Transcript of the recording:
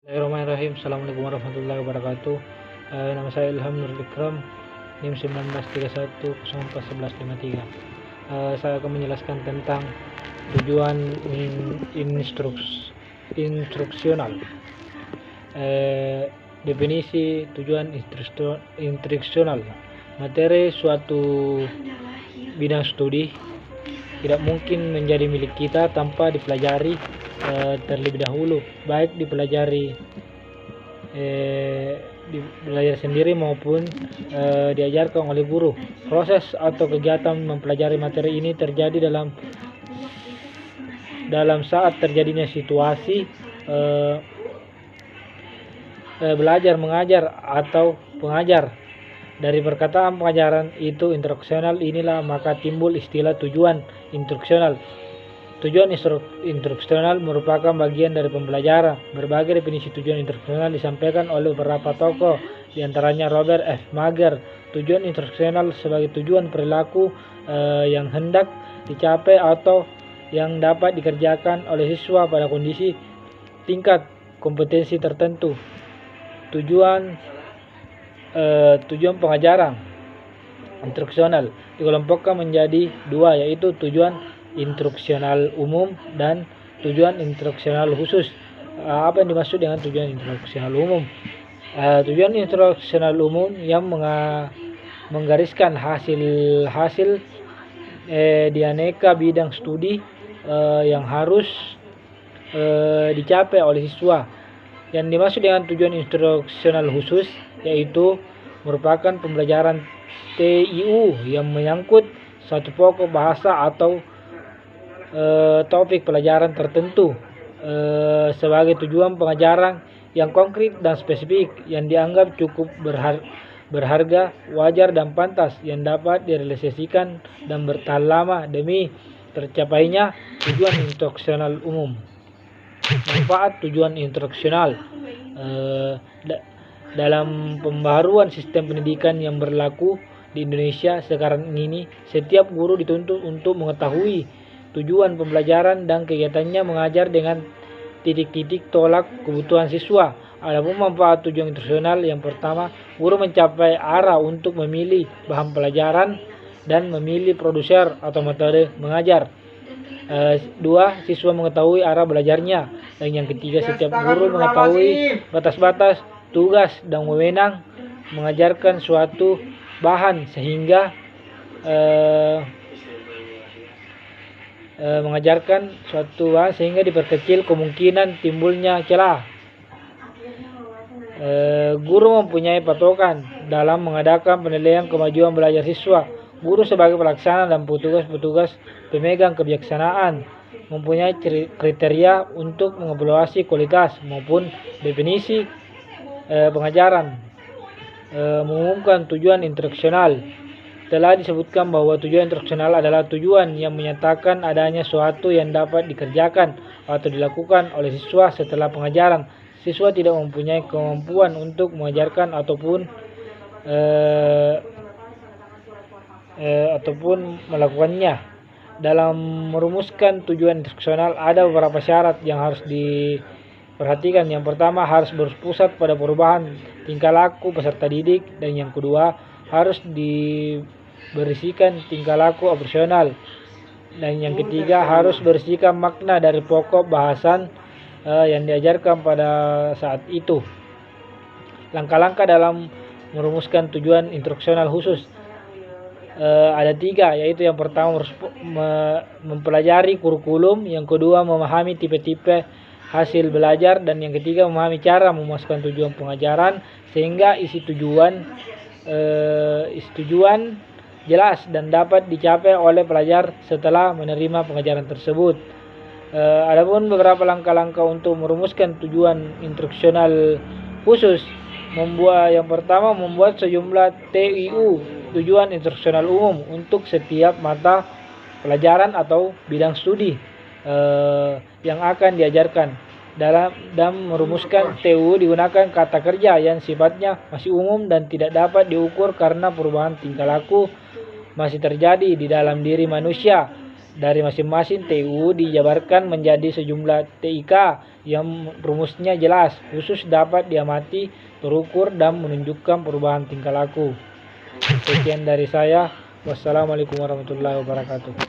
Bismillahirrahmanirrahim. Assalamualaikum warahmatullahi wabarakatuh. Nama saya Ilham Nurul Ikram, NIM 1931041153. Saya akan menjelaskan tentang tujuan instruksional. Definisi tujuan instruksional. Materi suatu bidang studi tidak mungkin menjadi milik kita tanpa dipelajari terlebih dahulu, baik dipelajari sendiri maupun diajarkan oleh guru. Proses atau kegiatan mempelajari materi ini terjadi dalam saat terjadinya situasi belajar mengajar atau pengajar. Dari perkataan pengajaran itu instruksional inilah maka timbul istilah tujuan instruksional. Tujuan instruksional merupakan bagian dari pembelajaran. Berbagai definisi tujuan instruksional disampaikan oleh beberapa tokoh, diantaranya Robert F. Mager. Tujuan instruksional sebagai tujuan perilaku yang hendak dicapai atau yang dapat dikerjakan oleh siswa pada kondisi tingkat kompetensi tertentu. Tujuan pengajaran instruksional dikelompokkan menjadi dua, yaitu tujuan instruksional umum dan tujuan instruksional khusus. Apa yang dimaksud dengan tujuan instruksional umum? Tujuan instruksional umum yang menggariskan hasil di aneka bidang studi yang harus dicapai oleh siswa. Yang dimaksud dengan tujuan instruksional khusus yaitu merupakan pembelajaran TIU yang menyangkut satu pokok bahasa atau topik pelajaran tertentu sebagai tujuan pengajaran yang konkret dan spesifik yang dianggap cukup berharga, wajar dan pantas, yang dapat direalisasikan dan bertahan lama demi tercapainya tujuan instruksional umum. Manfaat tujuan instruksional dalam pembaharuan sistem pendidikan yang berlaku di Indonesia sekarang ini, setiap guru dituntut untuk mengetahui tujuan pembelajaran dan kegiatannya mengajar dengan titik-titik tolak kebutuhan siswa. Adapun manfaat tujuan instruksional, yang pertama, guru mencapai arah untuk memilih bahan pelajaran dan memilih produser atau metode mengajar. Dua, siswa mengetahui arah belajarnya. Dan yang ketiga, setiap guru mengetahui batas-batas tugas dan wewenang mengajarkan suatu bahan sehingga diperkecil kemungkinan timbulnya celah. Guru mempunyai patokan dalam mengadakan penilaian kemajuan belajar siswa. Guru sebagai pelaksana dan petugas-petugas pemegang kebijaksanaan mempunyai kriteria untuk mengevaluasi kualitas maupun definisi pengajaran. Mengumumkan tujuan instruksional. Telah disebutkan bahwa tujuan instruksional adalah tujuan yang menyatakan adanya suatu yang dapat dikerjakan atau dilakukan oleh siswa setelah pengajaran. Siswa tidak mempunyai kemampuan untuk mengajarkan ataupun melakukannya. Dalam merumuskan tujuan instruksional ada beberapa syarat yang harus diperhatikan. Yang pertama, harus berpusat pada perubahan tingkah laku peserta didik, dan yang kedua, harus diberisikan tingkah laku operasional, dan yang ketiga, harus berisikan makna dari pokok bahasan yang diajarkan pada saat itu. Langkah-langkah dalam merumuskan tujuan instruksional khusus ada tiga, yaitu yang pertama mempelajari kurikulum, yang kedua memahami tipe-tipe hasil belajar, dan yang ketiga memahami cara memuaskan tujuan pengajaran sehingga isi tujuan jelas dan dapat dicapai oleh pelajar setelah menerima pengajaran tersebut. Adapun beberapa langkah-langkah untuk merumuskan tujuan instruksional khusus. Yang pertama, membuat sejumlah TIU, tujuan instruksional umum, untuk setiap mata pelajaran atau bidang studi yang akan diajarkan. Dan merumuskan TIU digunakan kata kerja yang sifatnya masih umum dan tidak dapat diukur karena perubahan tingkah laku masih terjadi di dalam diri manusia. Dari masing-masing TIU dijabarkan menjadi sejumlah TIK yang rumusnya jelas, khusus dapat diamati, terukur, dan menunjukkan perubahan tingkah laku. Sekian dari saya. Wassalamualaikum warahmatullahi wabarakatuh.